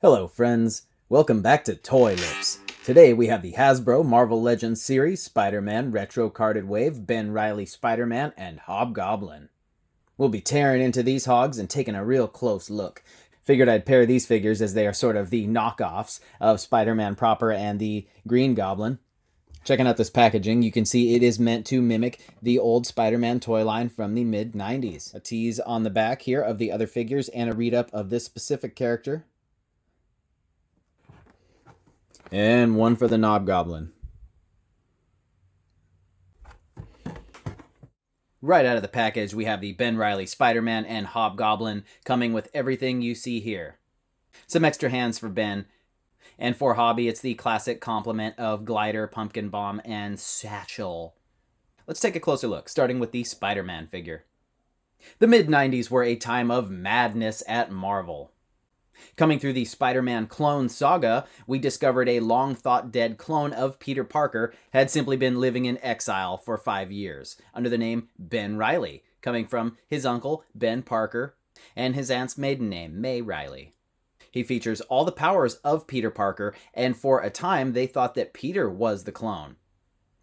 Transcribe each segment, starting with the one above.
Hello friends, welcome back to Toy Lips. Today we have the Hasbro Marvel Legends series, Spider-Man Retro Carded Wave, Ben Reilly Spider-Man, and Hobgoblin. We'll be tearing into these hogs and taking a real close look. Figured I'd pair these figures as they are sort of the knockoffs of Spider-Man proper and the Green Goblin. Checking out this packaging, you can see it is meant to mimic the old Spider-Man toy line from the mid-90s. A tease on the back here of the other figures and a read-up of this specific character. And one for the Hobgoblin. Right out of the package, we have the Ben Reilly Spider-Man and Hobgoblin coming with everything you see here. Some extra hands for Ben. And for Hobby, it's the classic complement of glider, pumpkin bomb, and satchel. Let's take a closer look, starting with the Spider-Man figure. The mid-90s were a time of madness at Marvel. Coming through the Spider-Man clone saga, we discovered a long-thought-dead clone of Peter Parker had simply been living in exile for 5 years, under the name Ben Reilly, coming from his uncle, Ben Parker, and his aunt's maiden name, May Reilly. He features all the powers of Peter Parker, and for a time they thought that Peter was the clone.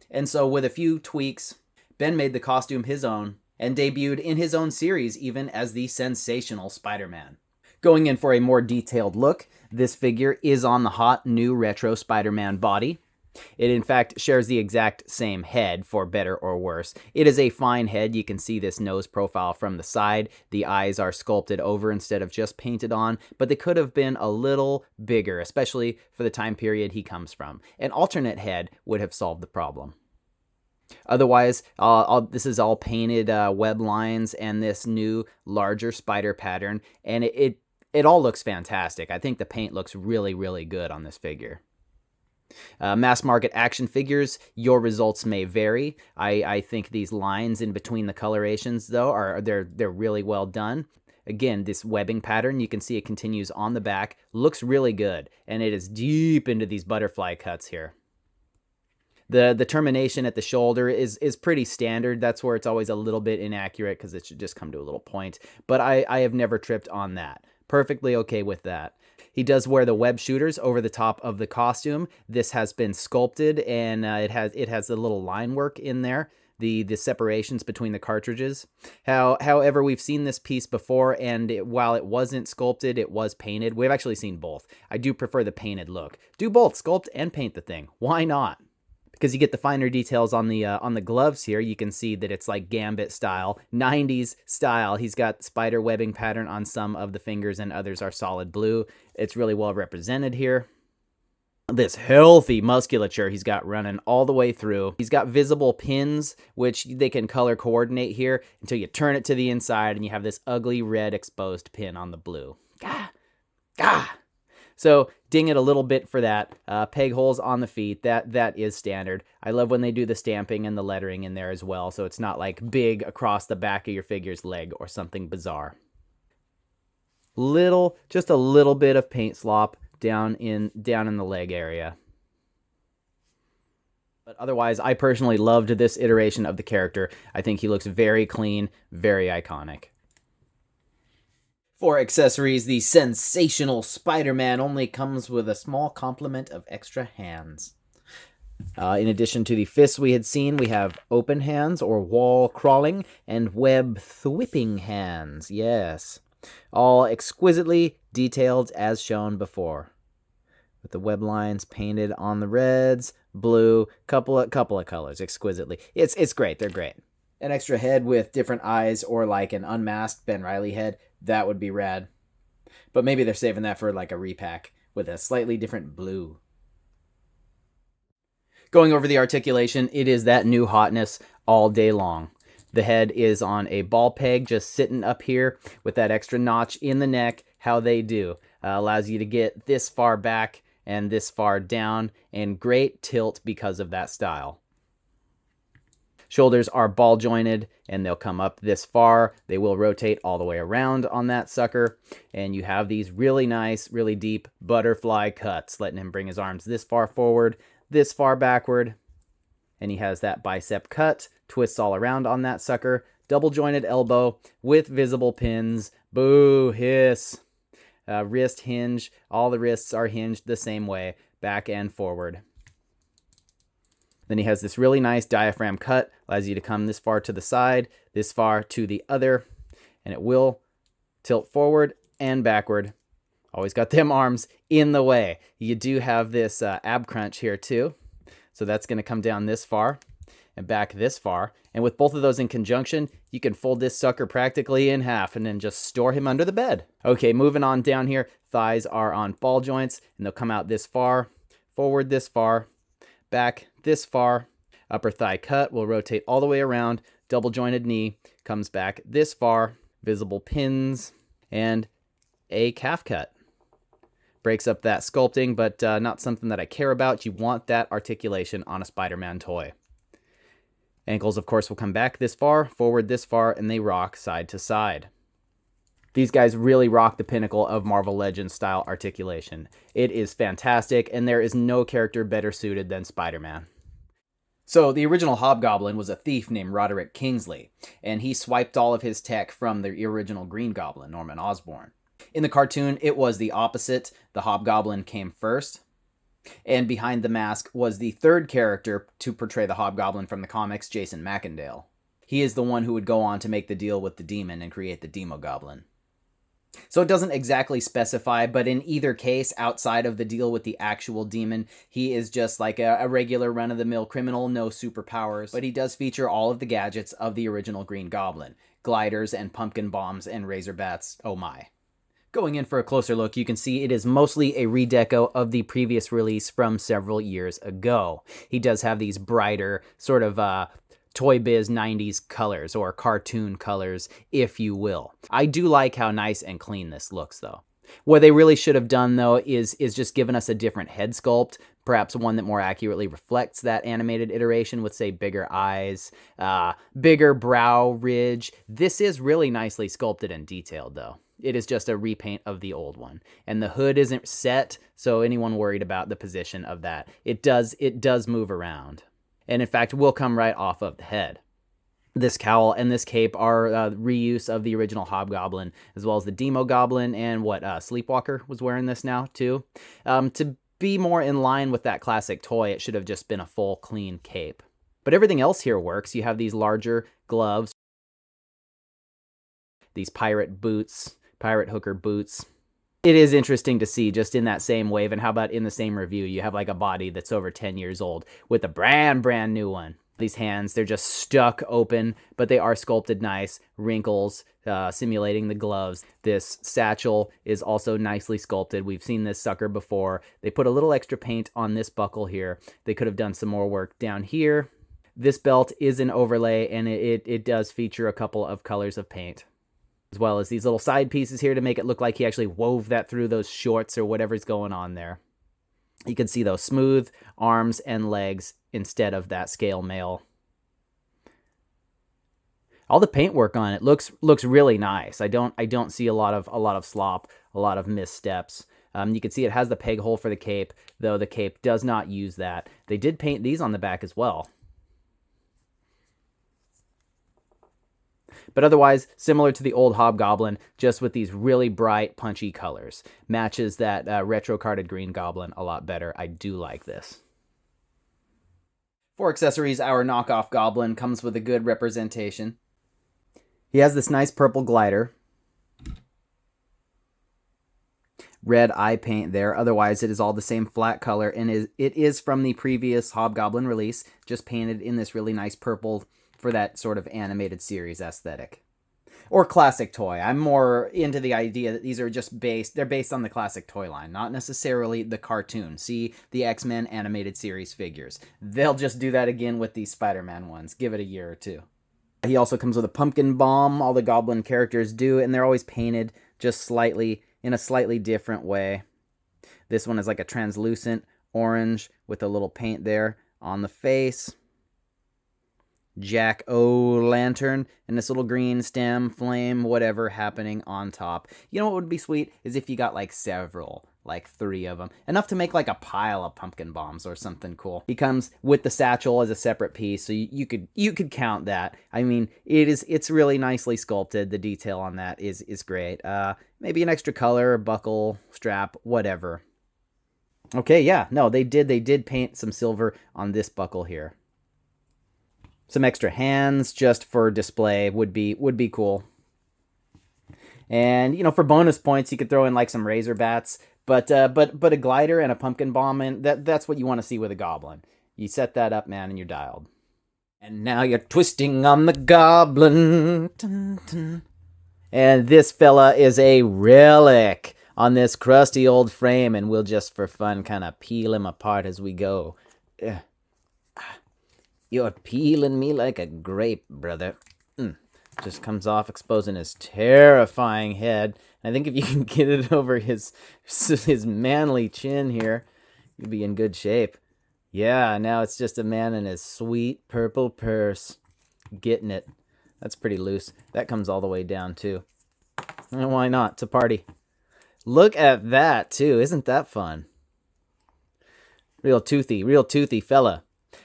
And so with a few tweaks, Ben made the costume his own, and debuted in his own series even as the sensational Spider-Man. Going in for a more detailed look, this figure is on the hot new retro Spider-Man body. It in fact shares the exact same head, for better or worse. It is a fine head. You can see this nose profile from the side. The eyes are sculpted over instead of just painted on, but they could have been a little bigger, especially for the time period he comes from. An alternate head would have solved the problem. Otherwise, this is all painted web lines and this new larger spider pattern, and it all looks fantastic. I think the paint looks really, really good on this figure. Mass market action figures, your results may vary. I think these lines in between the colorations, though, they're really well done. Again, this webbing pattern, you can see it continues on the back, looks really good, and it is deep into these butterfly cuts here. The termination at the shoulder is pretty standard. That's where it's always a little bit inaccurate because it should just come to a little point. But I have never tripped on that. Perfectly okay with that. He does wear the web shooters over the top of the costume. This has been sculpted, and it has a little line work in there, the separations between the cartridges. However, we've seen this piece before, and while it wasn't sculpted, it was painted. We've actually seen both. I do prefer the painted look. Do both, sculpt and paint the thing. Why not? Because you get the finer details on the gloves here. You can see that it's like Gambit style, 90s style. He's got spider webbing pattern on some of the fingers and others are solid blue. It's really well represented here. This healthy musculature he's got running all the way through. He's got visible pins, which they can color coordinate here until you turn it to the inside and you have this ugly red exposed pin on the blue. Gah! Gah! So ding it a little bit for that. Peg holes on the feet, that is standard. I love when they do the stamping and the lettering in there as well, so it's not like big across the back of your figure's leg or something bizarre. Just a little bit of paint slop down in the leg area. But otherwise, I personally loved this iteration of the character. I think he looks very clean, very iconic. For accessories, the sensational Spider-Man only comes with a small complement of extra hands. In addition to the fists we had seen, we have open hands or wall crawling and web thwipping hands. Yes, all exquisitely detailed as shown before. With the web lines painted on the reds, blue, couple of colors exquisitely. It's great. They're great. An extra head with different eyes or like an unmasked Ben Reilly head, that would be rad. But maybe they're saving that for like a repack with a slightly different blue. Going over the articulation, it is that new hotness all day long. The head is on a ball peg just sitting up here with that extra notch in the neck. How they do. Allows you to get this far back and this far down, and great tilt because of that style. Shoulders are ball jointed and they'll come up this far. They will rotate all the way around on that sucker. And you have these really nice, really deep butterfly cuts, letting him bring his arms this far forward, this far backward. And he has that bicep cut, twists all around on that sucker, double jointed elbow with visible pins. Boo, hiss. wrist hinge. All the wrists are hinged the same way, back and forward. Then he has this really nice diaphragm cut, allows you to come this far to the side, this far to the other, and it will tilt forward and backward. Always got them arms in the way. You do have this ab crunch here too, so that's going to come down this far and back this far. And with both of those in conjunction, you can fold this sucker practically in half and then just store him under the bed. Okay, moving on down here, thighs are on ball joints, and they'll come out this far, forward this far, back this far. Upper thigh cut will rotate all the way around. Double jointed knee comes back this far. Visible pins and a calf cut. Breaks up that sculpting, but not something that I care about. You want that articulation on a Spider-Man toy. Ankles, of course, will come back this far, forward this far, and they rock side to side. These guys really rock the pinnacle of Marvel Legends style articulation. It is fantastic, and there is no character better suited than Spider-Man. So the original Hobgoblin was a thief named Roderick Kingsley, and he swiped all of his tech from the original Green Goblin, Norman Osborn. In the cartoon, it was the opposite. The Hobgoblin came first, and behind the mask was the third character to portray the Hobgoblin from the comics, Jason Macendale. He is the one who would go on to make the deal with the demon and create the Demogoblin. So it doesn't exactly specify, but in either case, outside of the deal with the actual demon, he is just like a regular run-of-the-mill criminal, no superpowers, but he does feature all of the gadgets of the original Green Goblin. Gliders and pumpkin bombs and razor bats, oh my. Going in for a closer look, you can see it is mostly a redeco of the previous release from several years ago. He does have these brighter, sort of Toy Biz 90s colors, or cartoon colors, if you will. I do like how nice and clean this looks, though. What they really should have done, though, is just given us a different head sculpt, perhaps one that more accurately reflects that animated iteration with, say, bigger eyes, bigger brow ridge. This is really nicely sculpted and detailed, though. It is just a repaint of the old one. And the hood isn't set, so anyone worried about the position of that, it does move around. And in fact, will come right off of the head. This cowl and this cape are reuse of the original Hobgoblin, as well as the Demogoblin, and Sleepwalker was wearing this now, too. To be more in line with that classic toy, it should have just been a full, clean cape. But everything else here works. You have these larger gloves, these pirate hooker boots. It is interesting to see just in that same wave, and how about in the same review, you have like a body that's over 10 years old with a brand new one. These hands, they're just stuck open, but they are sculpted nice, wrinkles, simulating the gloves. This satchel is also nicely sculpted. We've seen this sucker before. They put a little extra paint on this buckle here. They could have done some more work down here. This belt is an overlay, and it does feature a couple of colors of paint, as well as these little side pieces here to make it look like he actually wove that through those shorts or whatever's going on there. You can see those smooth arms and legs instead of that scale mail. All the paintwork on it looks really nice. I don't see a lot of slop, a lot of missteps. You can see it has the peg hole for the cape, though the cape does not use that. They did paint these on the back as well. But otherwise, similar to the old Hobgoblin, just with these really bright, punchy colors. Matches that retro-carded Green Goblin a lot better. I do like this. For accessories, our knockoff Goblin comes with a good representation. He has this nice purple glider. Red eye paint there. Otherwise, it is all the same flat color, and it is from the previous Hobgoblin release, just painted in this really nice purple for that sort of animated series aesthetic. Or classic toy. I'm more into the idea that these are just they're based on the classic toy line, not necessarily the cartoon. See the X-Men animated series figures. They'll just do that again with these Spider-Man ones. Give it a year or two. He also comes with a pumpkin bomb. All the Goblin characters do, and they're always painted just slightly, in a slightly different way. This one is like a translucent orange with a little paint there on the face. Jack-o'-lantern, and this little green stem, flame, whatever happening on top. You know what would be sweet is if you got like several like 3 of them. Enough to make like a pile of pumpkin bombs or something cool. He comes with the satchel as a separate piece, so you could count that. I mean, it's really nicely sculpted. The detail on that is great. Maybe an extra color, buckle, strap, whatever. Okay, yeah, no, they did paint some silver on this buckle here. Some extra hands just for display would be cool. And, you know, for bonus points, you could throw in like some razor bats, but a glider and a pumpkin bomb, and that's what you want to see with a goblin. You set that up, man, and you're dialed. And now you're twisting on the goblin. Dun, dun. And this fella is a relic on this crusty old frame, and we'll just for fun kind of peel him apart as we go. You're peeling me like a grape, brother. Just comes off, exposing his terrifying head. I think if you can get it over his manly chin here, you'll be in good shape. Yeah, now it's just a man in his sweet purple purse. Getting it. That's pretty loose. That comes all the way down, too. And why not? It's a party. Look at that, too. Isn't that fun? Real toothy fella.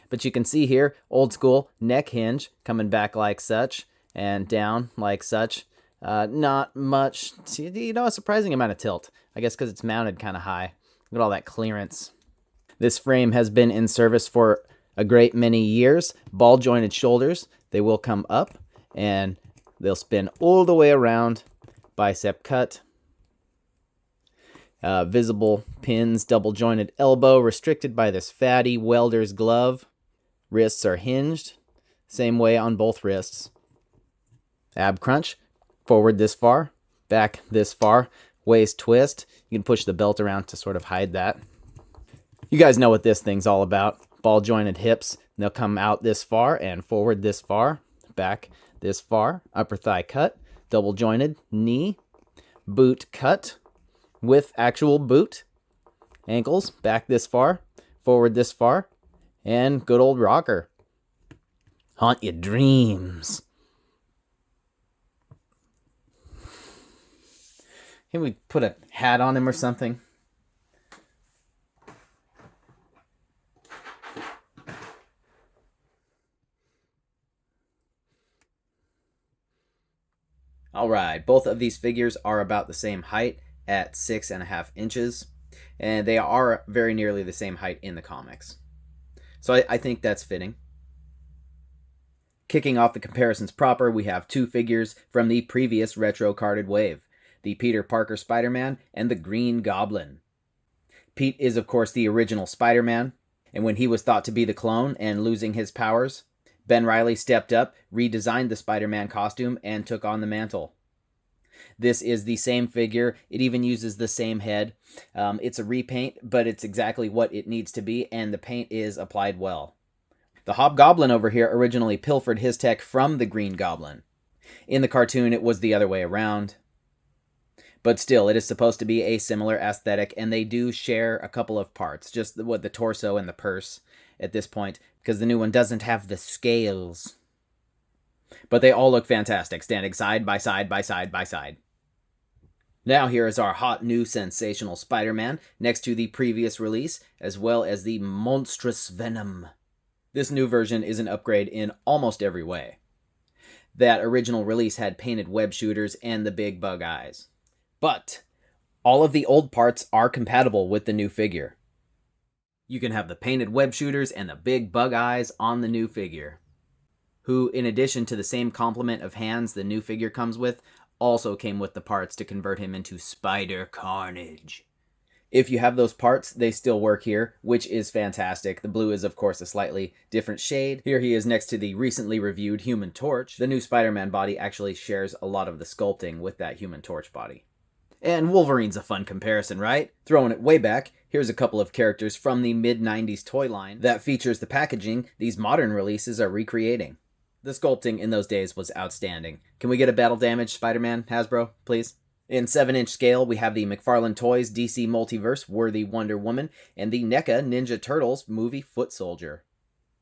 But you can see here, old school neck hinge coming back like such and down like such. Not much, you know, a surprising amount of tilt. I guess because it's mounted kind of high. Look at all that clearance. This frame has been in service for a great many years. Ball jointed shoulders. They will come up and they'll spin all the way around. Bicep cut. Visible pins, double jointed elbow, restricted by this fatty welder's glove. Wrists are hinged, same way on both wrists. Ab crunch, forward this far, back this far, waist twist. You can push the belt around to sort of hide that. You guys know what this thing's all about. Ball jointed hips, they'll come out this far and forward this far, back this far. Upper thigh cut, double jointed knee, boot cut with actual boot. Ankles, back this far, forward this far. And good old rocker. Haunt your dreams. Can we put a hat on him or something? All right, both of these figures are about the same height at 6.5 inches, and they are very nearly the same height in the comics. So I think that's fitting. Kicking off the comparisons proper, we have 2 figures from the previous retro carded wave, the Peter Parker Spider-Man and the Green Goblin. Pete is, of course, the original Spider-Man, and when he was thought to be the clone and losing his powers, Ben Reilly stepped up, redesigned the Spider-Man costume, and took on the mantle. This is the same figure. It even uses the same head. It's a repaint, but it's exactly what it needs to be, and the paint is applied well. The Hobgoblin over here originally pilfered his tech from the Green Goblin. In the cartoon, it was the other way around. But still, it is supposed to be a similar aesthetic, and they do share a couple of parts, just the torso and the purse at this point, because the new one doesn't have the scales. But they all look fantastic, standing side by side by side by side. Now here is our hot new sensational Spider-Man next to the previous release, as well as the monstrous Venom. This new version is an upgrade in almost every way. That original release had painted web shooters and the big bug eyes. But all of the old parts are compatible with the new figure. You can have the painted web shooters and the big bug eyes on the new figure, who, in addition to the same complement of hands the new figure comes with, also came with the parts to convert him into Spider Carnage. If you have those parts, they still work here, which is fantastic. The blue is, of course, a slightly different shade. Here he is next to the recently reviewed Human Torch. The new Spider-Man body actually shares a lot of the sculpting with that Human Torch body. And Wolverine's a fun comparison, right? Throwing it way back, here's a couple of characters from the mid-90s toy line that features the packaging these modern releases are recreating. The sculpting in those days was outstanding. Can we get a Battle Damage Spider-Man, Hasbro, please? In 7-inch scale, we have the McFarlane Toys DC Multiverse Worthy Wonder Woman and the NECA Ninja Turtles movie Foot Soldier.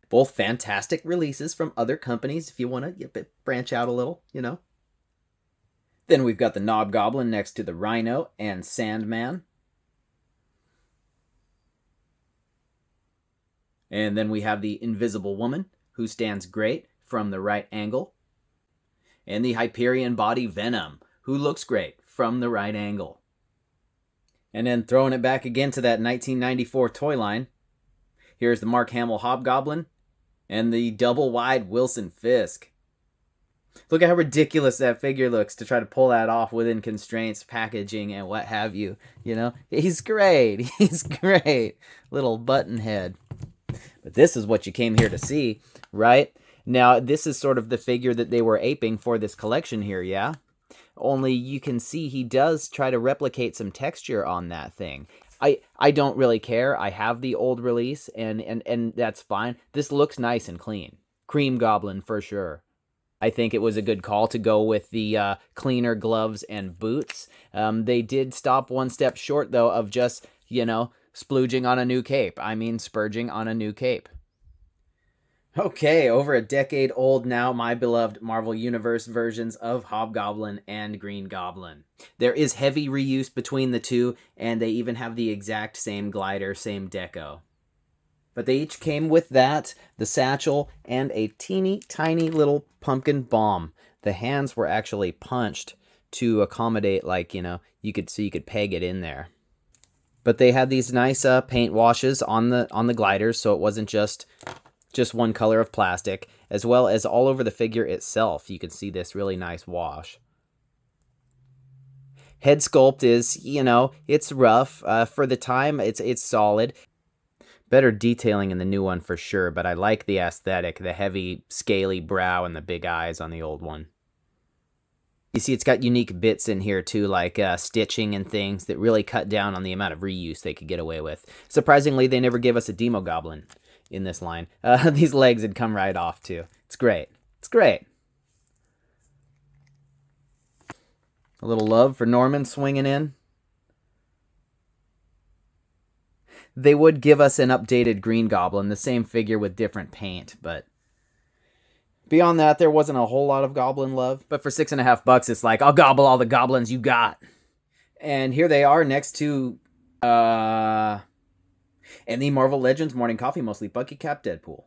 Both fantastic releases from other companies if you want to branch out a little, you know. Then we've got the Hobgoblin next to the Rhino and Sandman. And then we have the Invisible Woman, who stands great from the right angle. And the Hyperion Body Venom, who looks great from the right angle. And then throwing it back again to that 1994 toy line, here's the Mark Hamill Hobgoblin and the double wide Wilson Fisk. Look at how ridiculous that figure looks to try to pull that off within constraints, packaging, and what have you. You know, he's great. He's great. Little button head. But this is what you came here to see, right? Now, this is sort of the figure that they were aping for this collection here, yeah? Only you can see he does try to replicate some texture on that thing. I don't really care. I have the old release, and that's fine. This looks nice and clean. Cream Goblin for sure. I think it was a good call to go with the cleaner gloves and boots. They did stop one step short, though, of just, you know, splooging on a new cape. I mean, spurging on a new cape. Okay, over a decade old now, my beloved Marvel Universe versions of Hobgoblin and Green Goblin. There is heavy reuse between the two, and they even have the exact same glider, same deco. But they each came with that, the satchel, and a teeny tiny little pumpkin bomb. The hands were actually punched to accommodate, like, you know, you could peg it in there. But they had these nice paint washes on the gliders, so it wasn't just one color of plastic, as well as all over the figure itself. You can see this really nice wash. Head sculpt is, you know, it's rough. For the time, it's solid. Better detailing in the new one for sure, but I like the aesthetic, the heavy, scaly brow and the big eyes on the old one. You see, it's got unique bits in here too, like stitching and things that really cut down on the amount of reuse they could get away with. Surprisingly, they never gave us a Demo Goblin in this line. These legs had come right off too. It's great. It's great. A little love for Norman swinging in. They would give us an updated Green Goblin, the same figure with different paint, but beyond that, there wasn't a whole lot of Goblin love. But for $6.50, it's like, I'll gobble all the Goblins you got. And here they are next to, and the Marvel Legends Morning Coffee, mostly Bucky Cap Deadpool.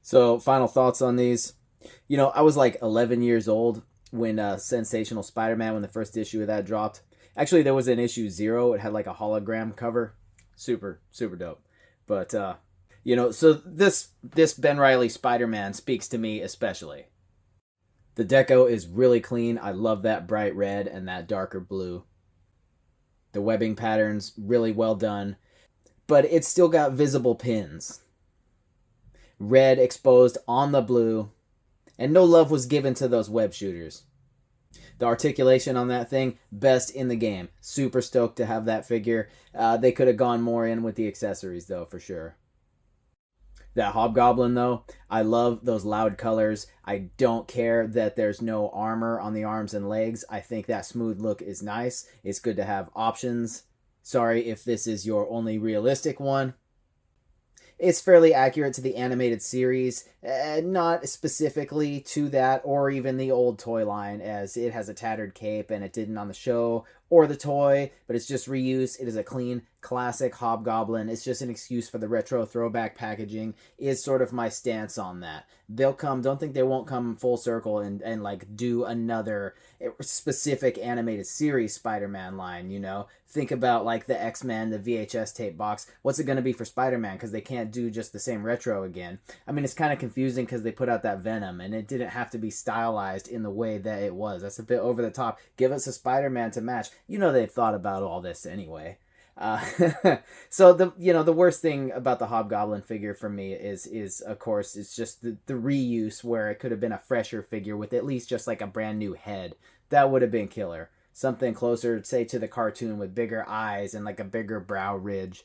So, final thoughts on these. You know, I was like 11 years old when Sensational Spider-Man, when the first issue of that dropped. Actually, there was an issue 0. It had like a hologram cover. Super, super dope. But, you know, so this Ben Reilly Spider-Man speaks to me especially. The deco is really clean. I love that bright red and that darker blue. The webbing patterns, really well done. But it's still got visible pins. Red exposed on the blue. And no love was given to those web shooters. The articulation on that thing, best in the game. Super stoked to have that figure. They could have gone more in with the accessories, though, for sure. That Hobgoblin, though, I love those loud colors. I don't care that there's no armor on the arms and legs. I think that smooth look is nice. It's good to have options. Sorry if this is your only realistic one. It's fairly accurate to the animated series, not specifically to that or even the old toy line, as it has a tattered cape and it didn't on the show or the toy, but it's just reuse. It is a clean, classic Hobgoblin. It's just an excuse for the retro throwback packaging is sort of my stance on that. They'll come, don't think they won't come full circle and like do another specific animated series Spider-Man line, you know? Think about like the X-Men, the VHS tape box. What's it going to be for Spider-Man? Because they can't do just the same retro again. I mean, it's kind of confusing because they put out that Venom and it didn't have to be stylized in the way that it was. That's a bit over the top. Give us a Spider-Man to match. You know they've thought about all this anyway. So the worst thing about the Hobgoblin figure for me is of course it's just the reuse, where it could have been a fresher figure with at least just like a brand new head. That would have been killer. Something closer, say, to the cartoon with bigger eyes and like a bigger brow ridge.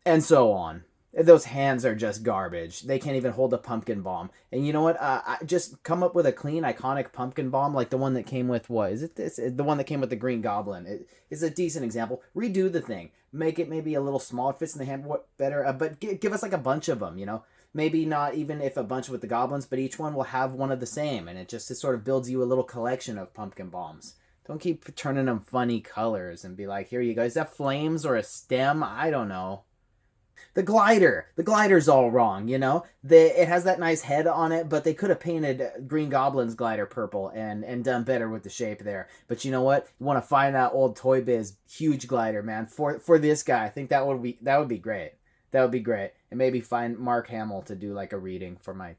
And so on. Those hands are just garbage. They can't even hold a pumpkin bomb. And you know what? I just come up with a clean, iconic pumpkin bomb, like the one that came with, what? Is it this? The one that came with the Green Goblin. It is a decent example. Redo the thing. Make it maybe a little smaller, fits in the hand better. But give us like a bunch of them, you know? Maybe not even if a bunch with the goblins, but each one will have one of the same. And it sort of builds you a little collection of pumpkin bombs. Don't keep turning them funny colors and be like, here you go. Is that flames or a stem? I don't know. The glider's all wrong, you know? It has that nice head on it, but they could have painted Green Goblin's glider purple and done better with the shape there. But you know what? You want to find that old Toy Biz huge glider, man, for this guy. I think that would be great. That would be great. And maybe find Mark Hamill to do like a reading for my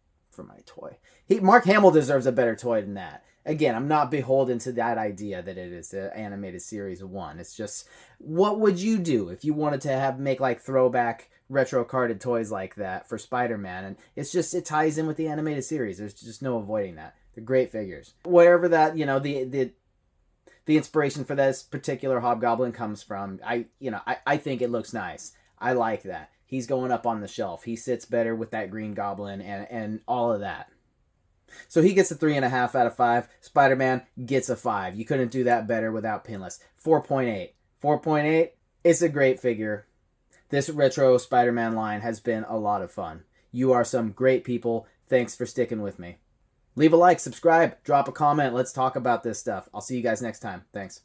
toy. Mark Hamill deserves a better toy than that. Again, I'm not beholden to that idea that it is an animated series 1. It's just, what would you do if you wanted to make like throwback retro carded toys like that for Spider-Man? And it ties in with the animated series. There's just no avoiding that. They're great figures. Wherever that, the inspiration for this particular Hobgoblin comes from, I think it looks nice. I like that. He's going up on the shelf. He sits better with that Green Goblin and all of that. So he gets a 3.5 out of 5. Spider-Man gets a 5. You couldn't do that better without Pinless. 4.8. 4.8. It's a great figure. This retro Spider-Man line has been a lot of fun. You are some great people. Thanks for sticking with me. Leave a like, subscribe, drop a comment. Let's talk about this stuff. I'll see you guys next time. Thanks.